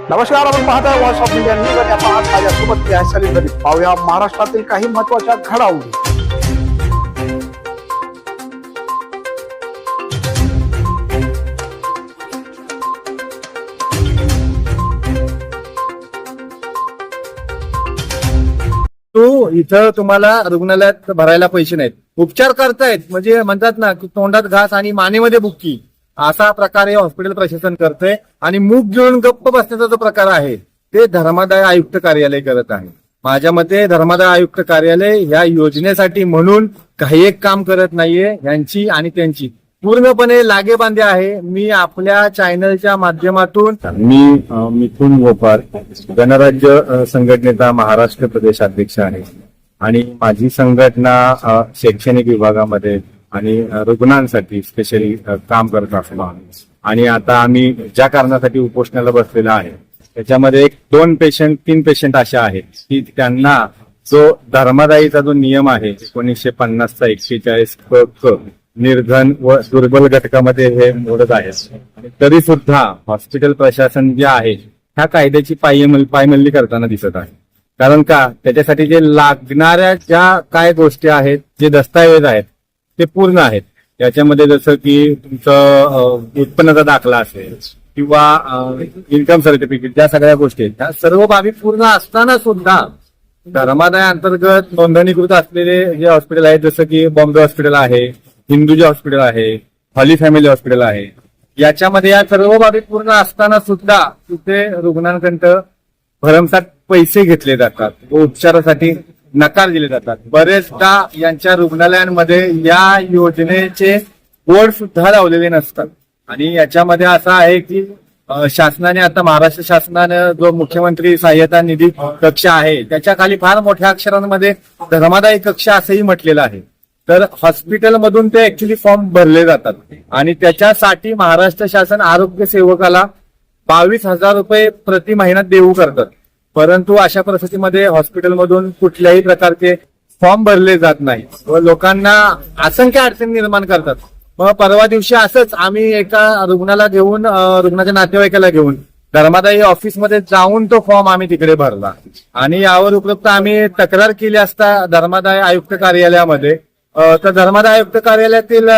नमस्कार, आपण पाहताय वॉइस ऑफ इंडिया न्यूज आणि आपण आज माझ्यासोबत पाहूया महाराष्ट्रातील काही महत्त्वाच्या घडामोडी। इथं तुम्हाला रुग्णालयात भरायला पैसे नाहीत, उपचार करतायत म्हणजे म्हणतात ना की तोंडात घास आणि मानेमध्ये बुक्की, असा प्रकार हे हॉस्पिटल प्रशासन करतंय। आणि मूग गिळून गप्प बसण्याचा जो प्रकार आहे ते धर्मादाय आयुक्त कार्यालय करत आहे। माझ्या मते धर्मादाय आयुक्त कार्यालय ह्या योजनेसाठी म्हणून काही एक काम करत नाहीये, यांची आणि त्यांची पूर्णपणे लागेबांधे आहे। मी आपल्या चॅनलच्या माध्यमातून मिथुन गोपाळ, गणराज्य संघटनेचा महाराष्ट्र प्रदेश अध्यक्ष आहे आणि माझी संघटना शैक्षणिक विभागामध्ये आणि रुग्णांसाठी स्पेशली काम करत असतो। आणि आता आम्ही ज्या कारणासाठी उपोषणाला बसलेला आहे त्याच्यामध्ये 2-3 पेशंट अशा आहेत की त्यांना जो धर्मादायीचा जो नियम आहे 1950चा 41 क निर्धन व दुर्बल घटकामध्ये हे मोडत आहे, तरी सुद्धा हॉस्पिटल प्रशासन जे आहे ह्या कायद्याची पायमल्ली करताना दिसत आहे। कारण का, त्याच्यासाठी जे लागणाऱ्या ज्या काय गोष्टी आहेत, जे दस्तऐवज आहेत ते पूर्ण आहेत। याच्यामध्ये जसं की तुमचं उत्पन्नाचा दाखला असेल किंवा इन्कम सर्टिफिकेट, ज्या सगळ्या गोष्टी आहेत त्या सर्व बाबी पूर्ण असताना सुद्धा धर्मादाय अंतर्गत नोंदणीकृत असलेले जे हॉस्पिटल आहेत, जसं की बॉम्बे हॉस्पिटल आहे, हिंदुजा हॉस्पिटल आहे, हॉली फॅमिली हॉस्पिटल आहे, याच्यामध्ये या सर्व बाबी पूर्ण असताना सुद्धा तिथे रुग्णांकडे भरमसाठ पैसे घेतले जातात व उपचारासाठी नकार दिले जातात। बरेचदा यांच्या रुग्णालयांमध्ये या योजनेचे बोर्ड सुद्धा लावलेले नसतात। आणि याच्यामध्ये असं आहे की शासनाने आता महाराष्ट्र शासनानं जो मुख्यमंत्री सहाय्यता निधी कक्ष आहे त्याच्या खाली फार मोठ्या अक्षरांमध्ये धर्मादायी कक्ष असंही म्हटलेलं आहे। तर हॉस्पिटलमधून ते ऍक्च्युली फॉर्म भरले जातात आणि त्याच्यासाठी महाराष्ट्र शासन आरोग्य सेवकाला 22,000 रुपये प्रति महिना देऊ करतात। परंतु अशा परिस्थितीमध्ये हॉस्पिटलमधून कुठल्याही प्रकारचे फॉर्म भरले जात नाही व लोकांना असंख्य अडचणी निर्माण करतात। मग परवा दिवशी असंच आम्ही एका रुग्णाला घेऊन, रुग्णाच्या नातेवाईकाला घेऊन धर्मादायी ऑफिसमध्ये जाऊन तो फॉर्म आम्ही तिकडे भरला आणि यावर उपरोक्त आम्ही तक्रार केली असता धर्मादाय आयुक्त कार्यालयामध्ये, तर धर्मादाय आयुक्त कार्यालयातील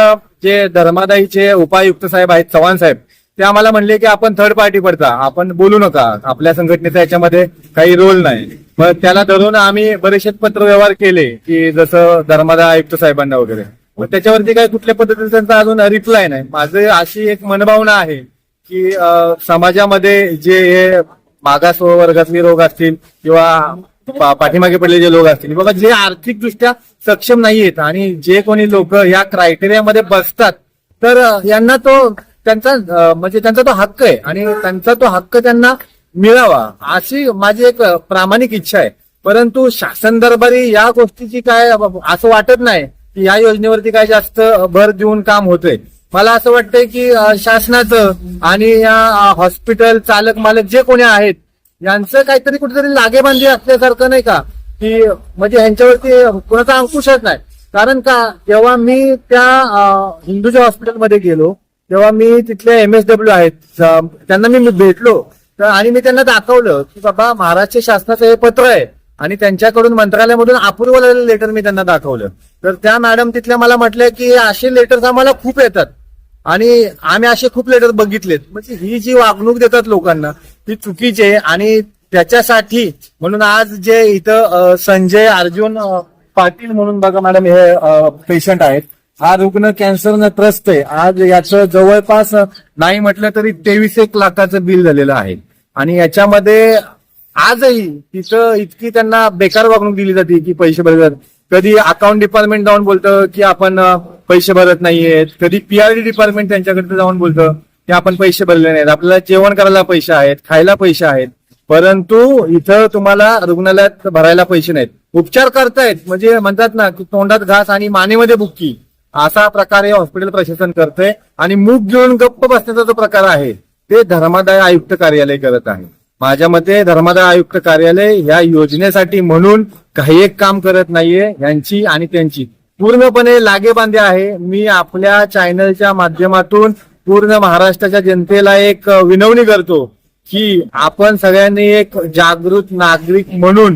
जे धर्मादायीचे उपायुक्त साहेब आहेत, चव्हाण साहेब, ते आम्हाला म्हणले की आपण थर्ड पार्टी पडता, आपण बोलू नका, आपल्या संघटनेचा याच्यामध्ये काही रोल नाही। मग त्याला धरून आम्ही बरेचसे पत्र व्यवहार केले की जसं धर्मादाय आयुक्त साहेबांना वगैरे, मग त्याच्यावरती काही कुठल्या पद्धतीने त्यांचा अजून रिप्लाय नाही। माझी अशी एक मनभावना आहे की समाजामध्ये जे हे मागास वर्गातले लोक असतील किंवा पाठीमागे पडलेले जे लोक असतील, बघा जे आर्थिकदृष्ट्या सक्षम नाहीयेत आणि जे कोणी लोक या क्रायटेरियामध्ये बसतात, तर यांना तो त्यांचा तो हक्क आहे आणि त्यांचा तो हक्क त्यांना मिळावा अशी माझी एक प्रामाणिक इच्छा आहे। परंतु शासन दरबारी या गोष्टीची काय असं वाटत नाही की या योजनेवरती काय जास्त भर देऊन काम होतंय। मला असं वाटतंय की शासनाचं आणि या हॉस्पिटल चालक मालक जे कोणी आहेत यांचं काहीतरी कुठेतरी लागेबांधे असल्यासारखं, नाही का, की म्हणजे ह्यांच्यावरती कोणाचा अंकुशच नाही। कारण का, जेव्हा मी त्या हिंदूच्या हॉस्पिटलमध्ये गेलो तेव्हा मी तिथले MSW आहेत त्यांना मी भेटलो तर आणि मी त्यांना दाखवलं की बाबा महाराष्ट्र शासनाचं हे पत्र आहे आणि त्यांच्याकडून मंत्रालयामधून अप्रुव्हल आलेलं लेटर मी त्यांना दाखवलं। तर त्या मॅडम तिथल्या मला म्हटलं की असे लेटर्स आम्हाला खूप येतात आणि आम्ही असे खूप लेटर बघितलेत। म्हणजे ही जी वागणूक देतात लोकांना ती चुकीची आहे आणि त्याच्यासाठी म्हणून आज जे इथं संजय अर्जुन पाटील म्हणून बघा मॅडम हे पेशंट आहेत, हा रुग्ण कॅन्सरनं त्रस्त आहे। आज याचं जवळपास नाही म्हटलं तरी 23 लाखाचं बिल झालेलं आहे आणि याच्यामध्ये आजही तिथं इतकी त्यांना बेकार वागणूक दिली जाते की पैसे भरले जातात। कधी अकाउंट डिपार्टमेंट जाऊन बोलतं की आपण पैसे भरत नाहीयेत, कधी PRD डिपार्टमेंट त्यांच्याकडे जाऊन बोलतं की आपण पैसे भरले नाहीत, आपल्याला जेवण करायला पैसे आहेत, खायला पैसे आहेत, परंतु इथं तुम्हाला रुग्णालयात भरायला पैसे नाहीत, उपचार करतायत म्हणजे म्हणतात ना की तोंडात घास आणि मानेमध्ये बुक्की, असा प्रकार हे हॉस्पिटल प्रशासन करतंय। आणि मूग गिळून गप्प बसण्याचा जो प्रकार आहे ते धर्मादाय आयुक्त कार्यालय करत आहे। माझ्या मते धर्मादाय आयुक्त कार्यालय ह्या योजनेसाठी म्हणून काही एक काम करत नाहीये, यांची आणि त्यांची पूर्णपणे लागेबांधे आहे। मी आपल्या चॅनलच्या माध्यमातून पूर्ण महाराष्ट्राच्या जनतेला एक विनवणी करतो की आपण सगळ्यांनी एक जागृत नागरिक म्हणून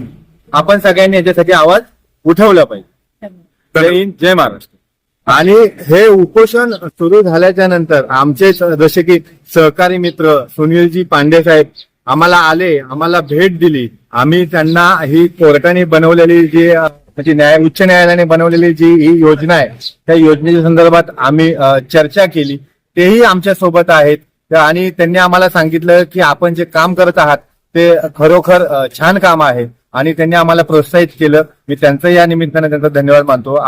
आपण सगळ्यांनी याच्यासाठी आवाज उठवला पाहिजे. जय हिंद, जय महाराष्ट्र. आणि हे उपोषण सुरू झाल्याच्या नंतर आमचे जसे की सहकारी मित्र सुनीलजी पांडे साहेब आम्हाला आले, आम्हाला भेट दिली. आम्ही त्यांना ही कोर्टाने बनवलेली जी म्हणजे उच्च न्यायालयाने बनवलेली जी ही योजना आहे त्या योजनेच्या संदर्भात आम्ही चर्चा केली. तेही आमच्या सोबत आहेत आणि त्यांनी आम्हाला सांगितलं की आपण जे काम करत आहात ते खरोखर छान काम आहे आणि त्यांनी आम्हाला प्रोत्साहित केलं. मी त्यांचं या निमित्ताने त्यांचा धन्यवाद मानतो.